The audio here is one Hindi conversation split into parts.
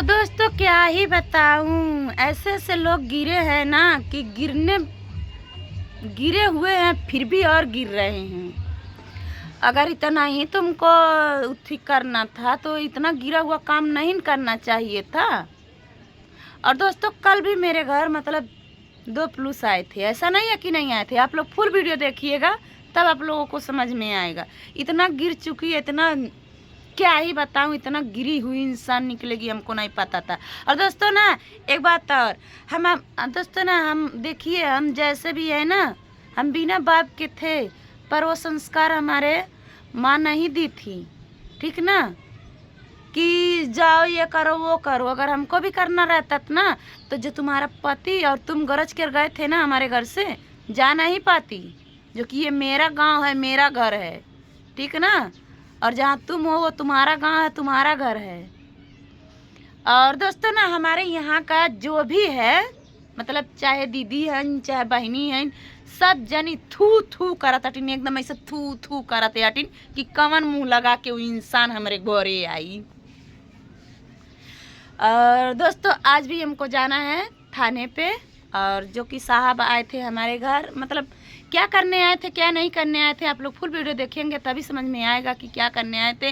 दोस्तों क्या ही बताऊं, ऐसे ऐसे लोग गिरे हैं ना कि गिरे हुए हैं फिर भी और गिर रहे हैं। अगर इतना ही तुमको ठीक करना था तो इतना गिरा हुआ काम नहीं करना चाहिए था। और दोस्तों कल भी मेरे घर मतलब 2 पुलिस आए थे, ऐसा नहीं है कि नहीं आए थे। आप लोग फुल वीडियो देखिएगा तब आप लोगों को समझ में आएगा। इतना गिर चुकी है, इतना क्या ही बताऊं, इतना गिरी हुई इंसान निकलेगी हमको नहीं पता था। और दोस्तों ना एक बात और, दोस्तों ना हम देखिए, हम जैसे भी है ना, हम बिना बाप के थे पर वो संस्कार हमारे माँ नहीं दी थी, ठीक ना, कि जाओ ये करो वो करो। अगर हमको भी करना रहता था ना तो जो तुम्हारा पति और तुम गरज कर गए थे ना हमारे घर से, जा नहीं पाती, जो कि ये मेरा गांव है, मेरा घर है, ठीक ना। और जहाँ तुम हो वो तुम्हारा गांव है, तुम्हारा घर है। और दोस्तों ना हमारे यहाँ का जो भी है, मतलब चाहे दीदी हैं चाहे बहनी हैं, सब जनी थू थू करत हटिन, एकदम ऐसे थू थू करत हटिन कि कवन मुंह लगा के वो इंसान हमारे घरे आई। और दोस्तों आज भी हमको जाना है थाने पे, और जो कि साहब आए थे हमारे घर, मतलब क्या करने आए थे क्या नहीं करने आए थे, आप लोग फुल वीडियो देखेंगे तभी समझ में आएगा कि क्या करने आए थे।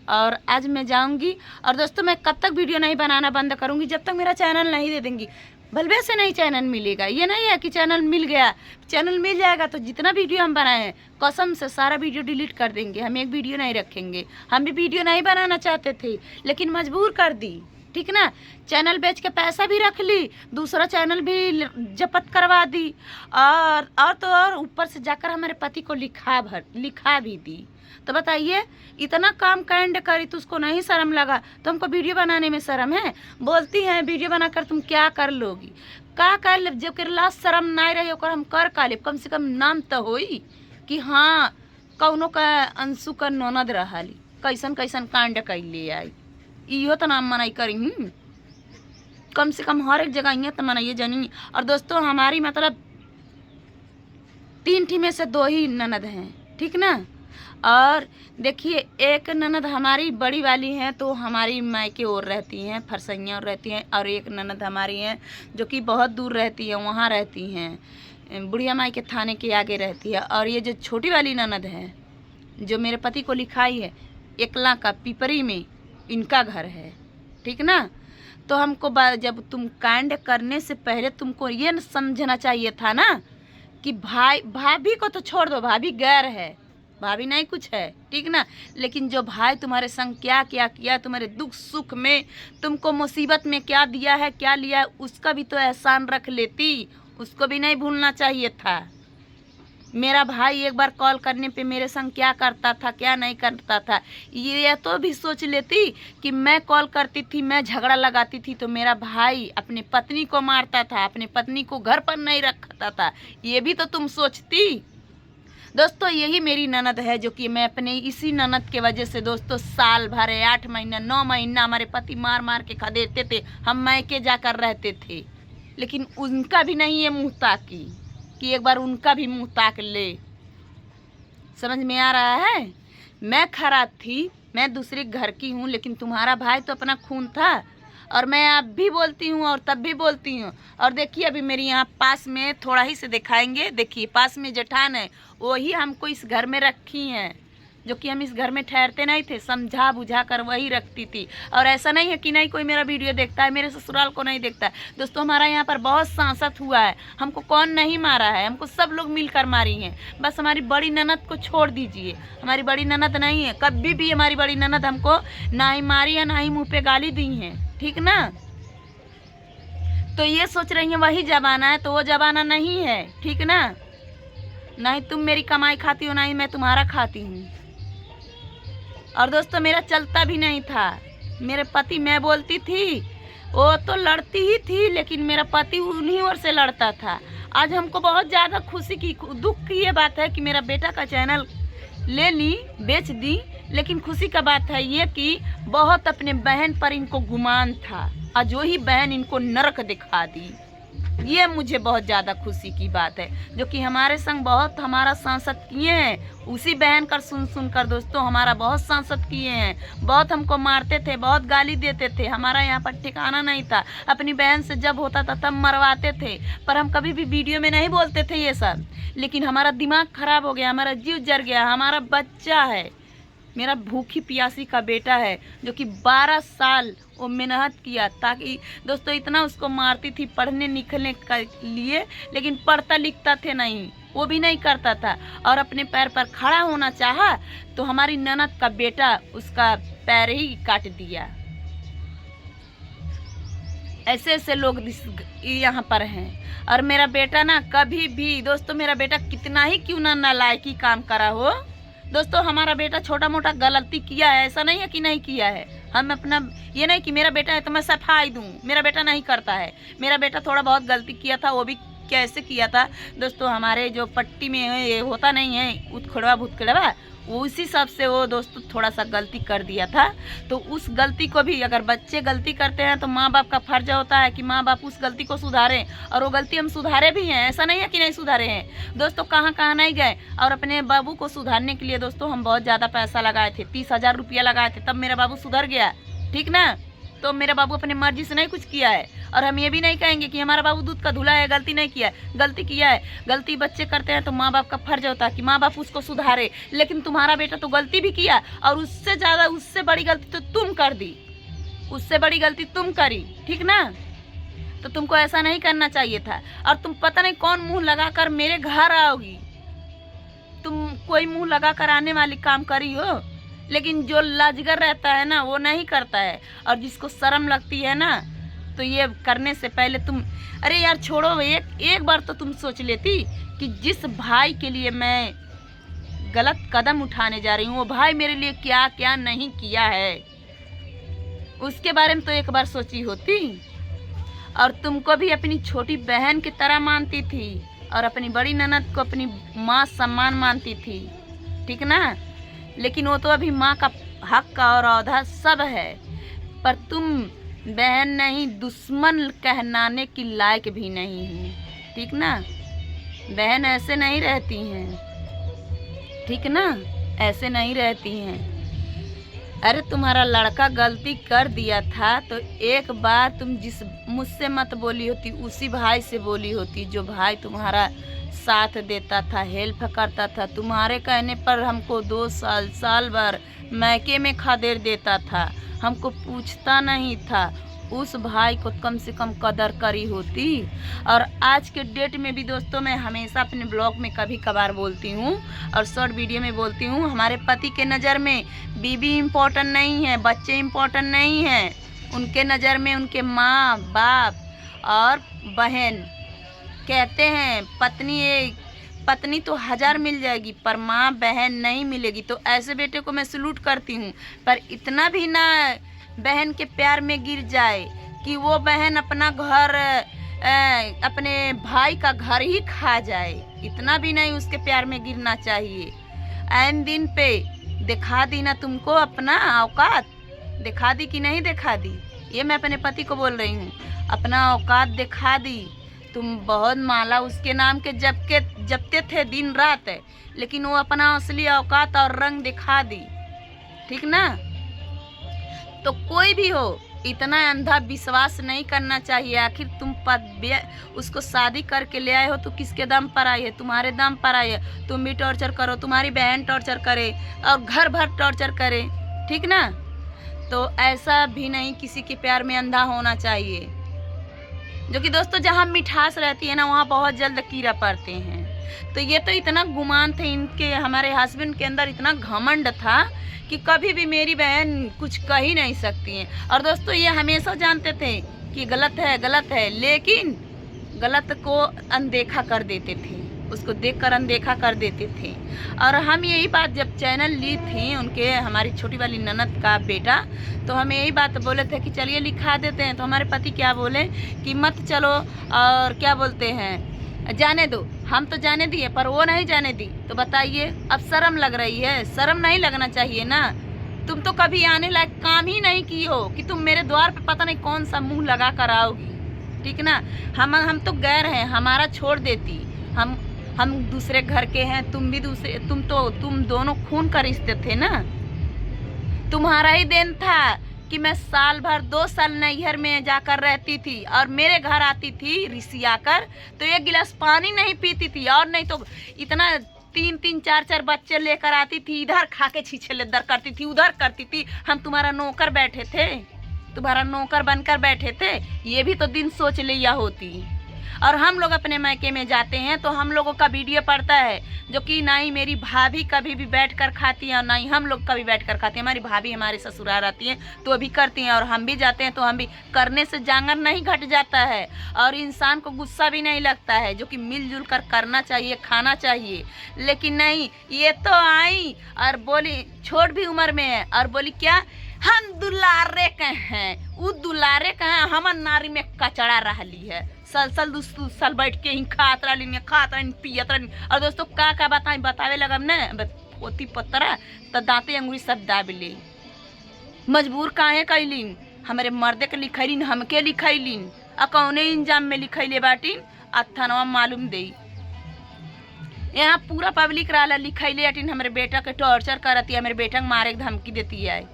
और आज मैं जाऊंगी। और दोस्तों मैं कब तक वीडियो नहीं बनाना बंद करूंगी, जब तक मेरा चैनल नहीं दे देंगी। भलवे से नहीं चैनल मिलेगा, ये नहीं है कि चैनल मिल गया, चैनल मिल जाएगा तो जितना वीडियो हम बनाए हैं कसम से सारा वीडियो डिलीट कर देंगे, हम एक वीडियो नहीं रखेंगे। हम भी वीडियो नहीं बनाना चाहते थे लेकिन मजबूर कर दी, ठीक ना। चैनल बेच के पैसा भी रख ली, दूसरा चैनल भी जब्त करवा दी, और तो और ऊपर से जाकर हमारे पति को लिखा भी दी। तो बताइए, इतना काम कांड करी तो उसको नहीं शर्म लगा, तो हमको वीडियो बनाने में शर्म है। बोलती हैं वीडियो बनाकर तुम क्या कर लोगी, का कर ले, जब कर लाश शर्म नहीं रही ओकर हम कर का ले, कम से कम नाम तो होई कि हाँ कौनो का अंशु का ननद रहली, कैसन कैसन कांड कैले आई, इहो तो नाम मनाई करी। कम से कम हर एक जगह यहाँ तो मनाइए जानी। और दोस्तों हमारी मतलब 3 में से 2 ही ननद हैं, ठीक ना। और देखिए एक ननद हमारी बड़ी वाली हैं तो हमारी मायके और रहती हैं, फरसैया और रहती हैं, और एक ननद हमारी हैं जो कि बहुत दूर रहती है, वहाँ रहती हैं, बुढ़िया माई के थाने के आगे रहती है। और ये जो छोटी वाली ननद है जो मेरे पति को लिखाई है, एकला का पिपरी में इनका घर है, ठीक ना। तो हमको जब तुम कांड करने से पहले तुमको ये न समझना चाहिए था ना कि भाभी को तो छोड़ दो, भाभी गैर है, भाभी नहीं कुछ है, ठीक ना। लेकिन जो भाई तुम्हारे संग क्या क्या किया, तुम्हारे दुख सुख में, तुमको मुसीबत में क्या दिया है क्या लिया है, उसका भी तो एहसान रख लेती, उसको भी नहीं भूलना चाहिए था। मेरा भाई एक बार कॉल करने पे मेरे संग क्या करता था क्या नहीं करता था, ये तो भी सोच लेती कि मैं कॉल करती थी, मैं झगड़ा लगाती थी तो मेरा भाई अपने पत्नी को मारता था, अपने पत्नी को घर पर नहीं रखता था, ये भी तो तुम सोचती। दोस्तों यही मेरी ननद है जो कि मैं अपने इसी ननद के वजह से दोस्तों साल भर 8 महीना 9 महीना हमारे पति मार मार के खा देते थे, हम मैके जाकर रहते थे। लेकिन उनका भी नहीं है मुँह ताकी कि एक बार उनका भी मुंह ताक ले। समझ में आ रहा है। मैं खराब थी, मैं दूसरे घर की हूँ, लेकिन तुम्हारा भाई तो अपना खून था। और मैं अब भी बोलती हूँ और तब भी बोलती हूँ। और देखिए अभी मेरी यहाँ पास में थोड़ा ही से दिखाएंगे, देखिए पास में जेठान है, वही हमको इस घर में रखी हैं, जो कि हम इस घर में ठहरते नहीं थे, समझा बुझा कर वही रखती थी। और ऐसा नहीं है कि नहीं कोई मेरा वीडियो देखता है, मेरे ससुराल को नहीं देखता है। दोस्तों हमारा यहाँ पर बहुत सांसत हुआ है, हमको कौन नहीं मारा है, हमको सब लोग मिलकर मारी हैं। बस हमारी बड़ी ननद को छोड़ दीजिए, हमारी बड़ी ननद नहीं है, कभी भी हमारी बड़ी ननद हमको ना ही मारी है ना ही मुँह पे गाली दी हैं, ठीक ना। तो ये सोच रही हैं वही जमाना है, तो वो जमाना नहीं है, ठीक ना। नहीं तुम मेरी कमाई खाती हो, ना ही मैं तुम्हारा खाती हूँ। और दोस्तों मेरा चलता भी नहीं था, मेरे पति, मैं बोलती थी वो तो लड़ती ही थी, लेकिन मेरा पति उन्हीं ओर से लड़ता था। आज हमको बहुत ज़्यादा खुशी की, दुख की ये बात है कि मेरा बेटा का चैनल ले ली, बेच दी, लेकिन खुशी का बात है ये कि बहुत अपने बहन पर इनको गुमान था, और जो ही बहन इनको नरक दिखा दी। ये मुझे बहुत ज़्यादा खुशी की बात है, जो कि हमारे संग बहुत हमारा सांसद किए हैं। उसी बहन कर सुन कर दोस्तों हमारा बहुत सांसद किए हैं। बहुत हमको मारते थे, बहुत गाली देते थे, हमारा यहाँ पर ठिकाना नहीं था। अपनी बहन से जब होता था तब मरवाते थे, पर हम कभी भी वीडियो में नहीं बोलते थे ये सब। लेकिन हमारा दिमाग खराब हो गया, हमारा जीव जर गया। हमारा बच्चा है, मेरा भूखी प्यासी का बेटा है, जो कि 12 साल वो मेहनत किया, ताकि दोस्तों इतना उसको मारती थी पढ़ने लिखने के लिए, लेकिन पढ़ता लिखता थे नहीं, वो भी नहीं करता था। और अपने पैर पर खड़ा होना चाहा तो हमारी ननद का बेटा उसका पैर ही काट दिया। ऐसे ऐसे लोग यहाँ पर हैं। और मेरा बेटा ना कभी भी दोस्तों, मेरा बेटा कितना ही क्यों ना नालायकी काम करा हो दोस्तों, हमारा बेटा छोटा मोटा गलती किया है, ऐसा नहीं है कि नहीं किया है। हम अपना ये नहीं कि मेरा बेटा है तो मैं सफाई दूं, मेरा बेटा नहीं करता है। मेरा बेटा थोड़ा बहुत गलती किया था, वो भी कैसे किया था दोस्तों, हमारे जो पट्टी में ये होता नहीं है उतखड़वा भूतखड़वा, वो उसी सब से वो दोस्तों थोड़ा सा गलती कर दिया था। तो उस गलती को भी अगर बच्चे गलती करते हैं तो माँ बाप का फर्ज होता है कि माँ बाप उस गलती को सुधारें, और वो गलती हम सुधारे भी हैं, ऐसा नहीं है कि नहीं सुधारे हैं दोस्तों। कहाँ कहाँ नहीं गए। और अपने बाबू को सुधारने के लिए दोस्तों हम बहुत ज़्यादा पैसा लगाए थे, 30,000 रुपया लगाए थे, तब मेरा बाबू सुधर गया, ठीक ना। तो मेरा बाबू अपने मर्जी से नहीं कुछ किया है। और हम ये भी नहीं कहेंगे कि हमारा बाबू दूध का धुला है, गलती नहीं किया है, गलती किया है। गलती बच्चे करते हैं तो माँ बाप का फर्ज होता है कि माँ बाप उसको सुधारे। लेकिन तुम्हारा बेटा तो गलती भी किया, और उससे ज़्यादा उससे बड़ी गलती तो तुम कर दी, उससे बड़ी गलती तुम करी, ठीक ना। तो तुमको ऐसा नहीं करना चाहिए था। और तुम पता नहीं कौन मुँह लगा कर मेरे घर आओगी, तुम कोई मुँह लगा कर आने वाली काम करी हो। लेकिन जो लाजगर रहता है ना वो नहीं करता है, और जिसको शर्म लगती है ना तो ये करने से पहले तुम, अरे यार छोड़ो, एक बार तो तुम सोच लेती कि जिस भाई के लिए मैं गलत कदम उठाने जा रही हूँ वो भाई मेरे लिए क्या क्या नहीं किया है, उसके बारे में तो एक बार सोची होती। और तुमको भी अपनी छोटी बहन की तरह मानती थी, और अपनी बड़ी ननद को अपनी माँ सम्मान मानती थी, ठीक ना। लेकिन वो तो अभी माँ का हक का और औधा सब है, पर तुम बहन नहीं दुश्मन कहलाने की लायक भी नहीं है, ठीक ना। बहन ऐसे नहीं रहती हैं, ठीक ना, ऐसे नहीं रहती हैं। अरे तुम्हारा लड़का गलती कर दिया था तो एक बार तुम जिस मुझसे मत बोली होती, उसी भाई से बोली होती, जो भाई तुम्हारा साथ देता था, हेल्प करता था। तुम्हारे कहने पर हमको 2 साल भर मैके में खदेड़ देता था, हमको पूछता नहीं था। उस भाई को कम से कम कदर करी होती। और आज के डेट में भी दोस्तों मैं हमेशा अपने ब्लॉग में कभी कभार बोलती हूँ और शॉर्ट वीडियो में बोलती हूँ, हमारे पति के नज़र में बीवी इम्पोर्टेंट नहीं है, बच्चे इम्पोर्टेंट नहीं हैं। उनके नज़र में उनके माँ बाप और बहन। कहते हैं पत्नी तो 1000 मिल जाएगी पर माँ बहन नहीं मिलेगी। तो ऐसे बेटे को मैं सलूट करती हूँ, पर इतना भी ना बहन के प्यार में गिर जाए कि वो बहन अपना घर अपने भाई का घर ही खा जाए, इतना भी नहीं उसके प्यार में गिरना चाहिए। ऐन दिन पे दिखा दी ना तुमको अपना औकात, दिखा दी कि नहीं दिखा दी, ये मैं अपने पति को बोल रही हूँ। अपना औकात दिखा दी। तुम बहुत माला उसके नाम के जपते थे दिन रात, लेकिन वो अपना असली औकात और रंग दिखा दी, ठीक ना। तो कोई भी हो इतना अंधा विश्वास नहीं करना चाहिए। आखिर तुम उसको शादी करके ले आए हो तो किसके दम पर आई है? तुम्हारे दम पर आई है। तुम भी टॉर्चर करो, तुम्हारी बहन टॉर्चर करे और घर भर टॉर्चर करे, ठीक ना। तो ऐसा भी नहीं किसी के प्यार में अंधा होना चाहिए। जो कि दोस्तों जहाँ मिठास रहती है ना वहाँ बहुत जल्द कीड़ा पड़ते हैं। तो ये तो इतना गुमान थे इनके, हमारे हस्बैंड के अंदर इतना घमंड था कि कभी भी मेरी बहन कुछ कह ही नहीं सकती हैं। और दोस्तों ये हमेशा जानते थे कि गलत है, लेकिन गलत को अनदेखा कर देते थे, उसको देखकर अनदेखा कर देते थे। और हम यही बात जब चैनल ली थी उनके, हमारी छोटी वाली ननद का बेटा, तो हम यही बात बोले थे कि चलिए लिखा देते हैं। तो हमारे पति क्या बोले कि मत चलो, और क्या बोलते हैं जाने दो। हम तो जाने दिए पर वो नहीं जाने दी। तो बताइए अब शर्म लग रही है? शर्म नहीं लगना चाहिए ना। तुम तो कभी आने लायक काम ही नहीं की हो कि तुम मेरे द्वार पे पता नहीं कौन सा मुंह लगा कर आओगी। ठीक ना। हम तो गैर हैं, हमारा छोड़ देती। हम दूसरे घर के हैं, तुम भी दूसरे, तुम दोनों खून का रिश्ते थे ना। तुम्हारा ही देन था कि मैं साल भर 2 साल नैहर में जाकर रहती थी और मेरे घर आती थी रिसिया कर, तो 1 गिलास पानी नहीं पीती थी, और नहीं तो इतना 3-3 4-4 बच्चे लेकर आती थी, इधर खा के छीछे लेदर करती थी, उधर करती थी। हम तुम्हारा नौकर बैठे थे, तुम्हारा नौकर बनकर बैठे थे, ये भी तो दिन सोच लिया होती। और हम लोग अपने मायके में जाते हैं तो हम लोगों का वीडियो पड़ता है, जो कि ना ही मेरी भाभी कभी भी बैठ कर खाती है और ना ही हम लोग कभी बैठ कर खाते हैं। हमारी भाभी हमारे ससुराल आती हैं तो भी करती हैं, और हम भी जाते हैं तो हम भी करने से जांगर नहीं घट जाता है और इंसान को गुस्सा भी नहीं लगता है, जो कि मिलजुल कर करना चाहिए, खाना चाहिए। लेकिन नहीं, ये तो आई और बोली, छोट भी उम्र में है, और बोली क्या, हम दुलारे के हैं। वो दुलारे के हैं, हमर नारी में कचड़ा रहली है। साल बैठ के ही खात रही, पियत रही। और दोस्तों का बतावे लगम न पोती पतरा तो दांते अंगुरी सब दाब ले। मजबूर काहे कैलिन, हमारे मर्दे के लिखैलिन, हमके लिखैलिन, आ कौने इंजाम में लिखैले बाटिन, अथनवा मालूम दे। यहाँ पूरा पब्लिक रहला लिखैले आटिन, हमारे बेटा के टॉर्चर करती है, हमारे बेटा के मारे के धमकी देती है,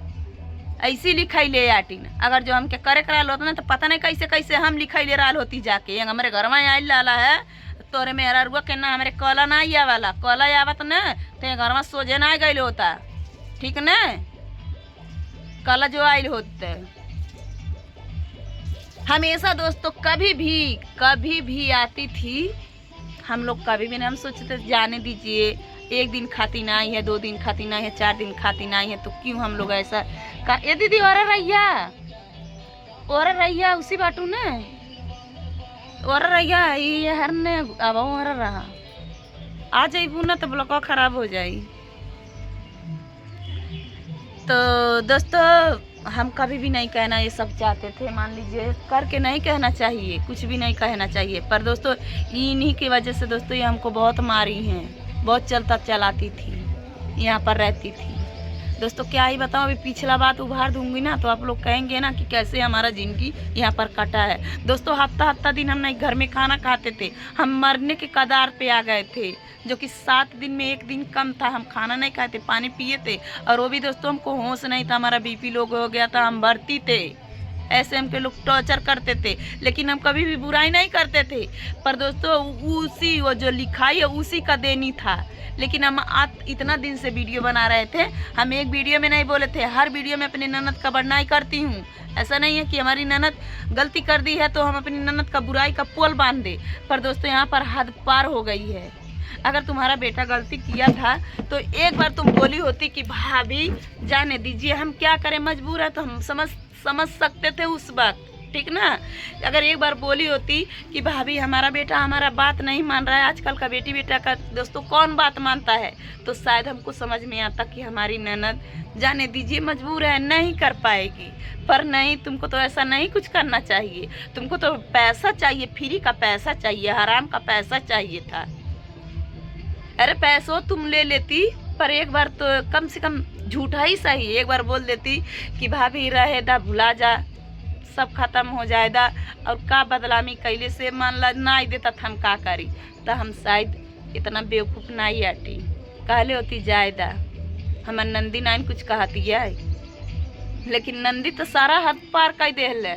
ऐसी लिखैले आटिन। अगर जो हमके करे कराल होता ना तो पता नहीं कैसे कैसे हम लिखैले रहल होती जाके। हमारे घर में आयल लाला है, तोरे मेरा रुआ के ना हमारे कला ना आया वाला, कला आवत न ते घर में सोझे ना गए होता, ठीक न। कला जो आयल होते हमेशा दोस्तों कभी भी आती थी। हम लोग कभी भी नहीं हम सोचते जाने दीजिए, 1 दिन खाती ना आई है, 2 दिन खाती ना है, 4 दिन खाती ना आई है, तो क्यों हम लोग ऐसा का। ये दीदी और रहिया उसी बाटू ने और रहिया ये हर ने अब और रहा आ जाइबू ना तो ब्लॉक खराब हो जाई। तो दोस्तों हम कभी भी नहीं कहना ये सब चाहते थे, मान लीजिए करके नहीं कहना चाहिए, कुछ भी नहीं कहना चाहिए, पर दोस्तों इन्हीं की वजह से दोस्तों ये हमको बहुत मारी हैं, बहुत चलाती थी, यहाँ पर रहती थी। दोस्तों क्या ही बताऊँ, अभी पिछला बात उभार दूंगी ना तो आप लोग कहेंगे ना कि कैसे हमारा जिंदगी यहाँ पर कटा है। दोस्तों हफ्ता दिन हम नहीं घर में खाना खाते थे, हम मरने के कगार पे आ गए थे, जो कि 7 दिन में 1 दिन कम था, हम खाना नहीं खाते, पानी पिए थे, और वो भी दोस्तों हमको होश नहीं था, हमारा बीपी लो हो गया था, हम भर्ती थे, ऐसे हमके लोग टॉर्चर करते थे, लेकिन हम कभी भी बुराई नहीं करते थे। पर दोस्तों उसी वो जो लिखाई है उसी का देनी था। लेकिन हम इतना दिन से वीडियो बना रहे थे, हम एक वीडियो में नहीं बोले थे, हर वीडियो में अपनी ननद का बड़ाई करती हूँ। ऐसा नहीं है कि हमारी ननद गलती कर दी है तो हम अपनी ननद का बुराई का पोल बांध दे, पर दोस्तों यहाँ पर हद पार हो गई है। अगर तुम्हारा बेटा गलती किया था तो एक बार तुम बोली होती कि भाभी जाने दीजिए, हम क्या करें, मजबूर है, तो हम समझ सकते थे उस वक्त, ठीक ना। अगर एक बार बोली होती कि भाभी हमारा बेटा हमारा बात नहीं मान रहा है, आजकल का बेटी बेटा का दोस्तों कौन बात मानता है, तो शायद हमको समझ में आता कि हमारी ननद जाने दीजिए मजबूर है, नहीं कर पाएगी। पर नहीं, तुमको तो ऐसा नहीं कुछ करना चाहिए, तुमको तो पैसा चाहिए, फ्री का पैसा चाहिए, हराम का पैसा चाहिए था। अरे पैसों तुम ले लेती, पर एक बार तो कम से कम झूठा ही सही एक बार बोल देती कि भाभी रहे दा, भुला जा, सब खत्म हो जाएगा, और का बदलामी कैले से मान ला ना ही देता था, हम का करी, तो हम शायद इतना बेवकूफ़ नहीं आटी, कहले होती जायदा। हमार नंदी नाइन कुछ कहती है, लेकिन नंदी तो सारा हाथ पार कर दे,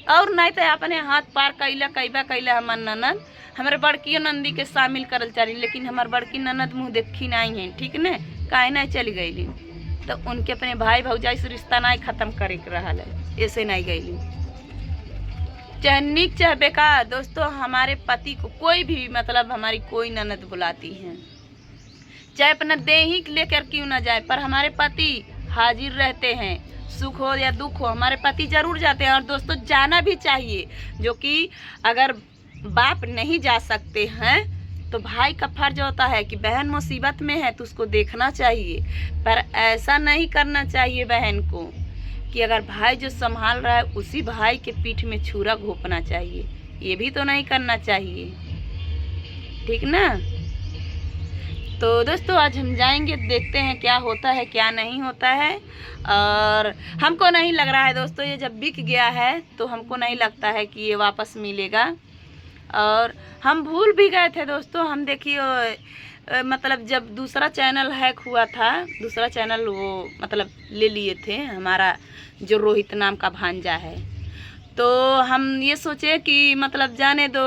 और नहीं तो अपने हाथ पार कैला हमार ननद। हमारे बड़की नंदी के शामिल करल चाही, लेकिन हमार बड़की ननद मुँह देखी नहीं है, ठीक ने, काहे नहीं चली गई, तो उनके अपने भाई भौजाई से रिश्ता नहीं खत्म करे के रहा है, ऐसे नहीं गई। चाहे नीक चाहे बेकार दोस्तों, हमारे पति को कोई भी मतलब हमारी कोई ननद बुलाती है, चाहे अपना देही लेकर क्यों ना जाए, पर हमारे पति हाजिर रहते हैं, सुख हो या दुख हो हमारे पति जरूर जाते हैं। और दोस्तों जाना भी चाहिए, जो कि अगर बाप नहीं जा सकते हैं तो भाई का फर्ज होता है कि बहन मुसीबत में है तो उसको देखना चाहिए, पर ऐसा नहीं करना चाहिए बहन को कि अगर भाई जो संभाल रहा है उसी भाई के पीठ में छुरा घोंपना चाहिए, ये भी तो नहीं करना चाहिए, ठीक ना। तो दोस्तों आज हम जाएंगे, देखते हैं क्या होता है क्या नहीं होता है। और हमको नहीं लग रहा है दोस्तों, ये जब बिक गया है तो हमको नहीं लगता है कि ये वापस मिलेगा। और हम भूल भी गए थे दोस्तों। हम देखिए मतलब जब दूसरा चैनल हैक हुआ था, दूसरा चैनल वो मतलब ले लिए थे हमारा जो रोहित नाम का भांजा है, तो हम ये सोचे कि मतलब जाने दो,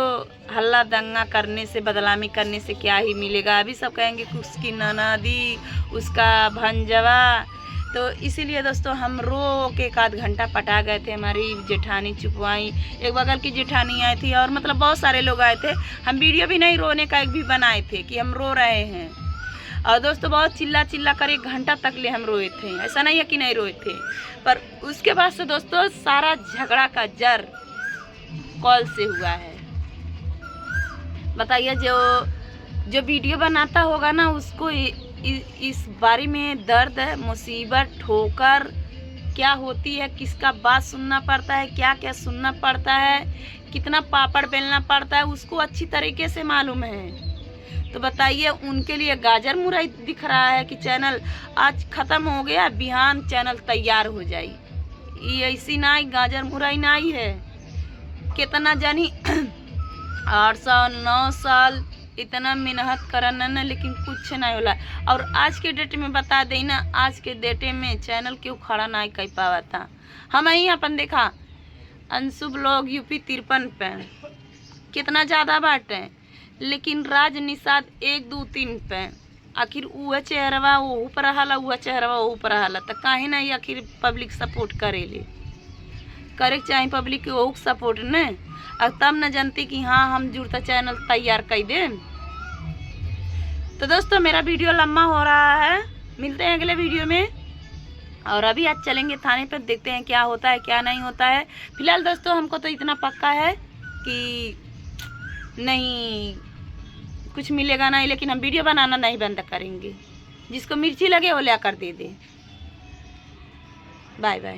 हल्ला दंगा करने से, बदनामी करने से क्या ही मिलेगा। अभी सब कहेंगे कि उसकी ननदी, उसका भंजवा। तो इसीलिए दोस्तों हम रो के एक आध घंटा पटा गए थे। हमारी जेठानी चुपवाई, एक बगल की जेठानी आई थी और मतलब बहुत सारे लोग आए थे। हम वीडियो भी नहीं रोने का एक भी बनाए थे कि हम रो रहे हैं। और दोस्तों बहुत चिल्ला चिल्ला कर 1 घंटा तक ले हम रोए थे, ऐसा नहीं है कि नहीं रोए थे। पर उसके बाद से दोस्तों सारा झगड़ा का जड़ कॉल से हुआ है। बताइए जो वीडियो बनाता होगा ना, उसको इस बारे में दर्द, मुसीबत, ठोकर क्या होती है, किसका बात सुनना पड़ता है, क्या क्या सुनना पड़ता है, कितना पापड़ बेलना पड़ता है, उसको अच्छी तरीके से मालूम है। तो बताइए उनके लिए गाजर मुरई दिख रहा है कि चैनल आज ख़त्म हो गया, बिहान चैनल तैयार हो जाए। ये ऐसी नाई गाजर मुरई नाई है। कितना जानी 8 साल 9 साल इतना मेहनत करना ना, लेकिन कुछ नहीं होला। और आज के डेट में बता दें ना, आज के डेट में चैनल क्यों खड़ा नहीं कर पावा था। हम ही अपन देखा अंशु ब्लॉग यूपी 53 पे कितना ज़्यादा बाटे, लेकिन राज निषाद 1 2 3 पे आखिर वह चेहरवा वो पर रहला, वह चेहरवा वो पर रहला। तो काहे नहीं आखिर पब्लिक सपोर्ट करेले, करे चाहे पब्लिक के वो सपोर्ट न, और तब न जानती कि हाँ हम जुड़ता चैनल तैयार कर दे। तो दोस्तों मेरा वीडियो लंबा हो रहा है, मिलते हैं अगले वीडियो में। और अभी आज चलेंगे थाने पर, देखते हैं क्या होता है क्या नहीं होता है। फिलहाल दोस्तों हमको तो इतना पक्का है कि नहीं कुछ मिलेगा नहीं, लेकिन हम वीडियो बनाना नहीं बंद करेंगे। जिसको मिर्ची लगे वो ले कर दे दे। Bye bye.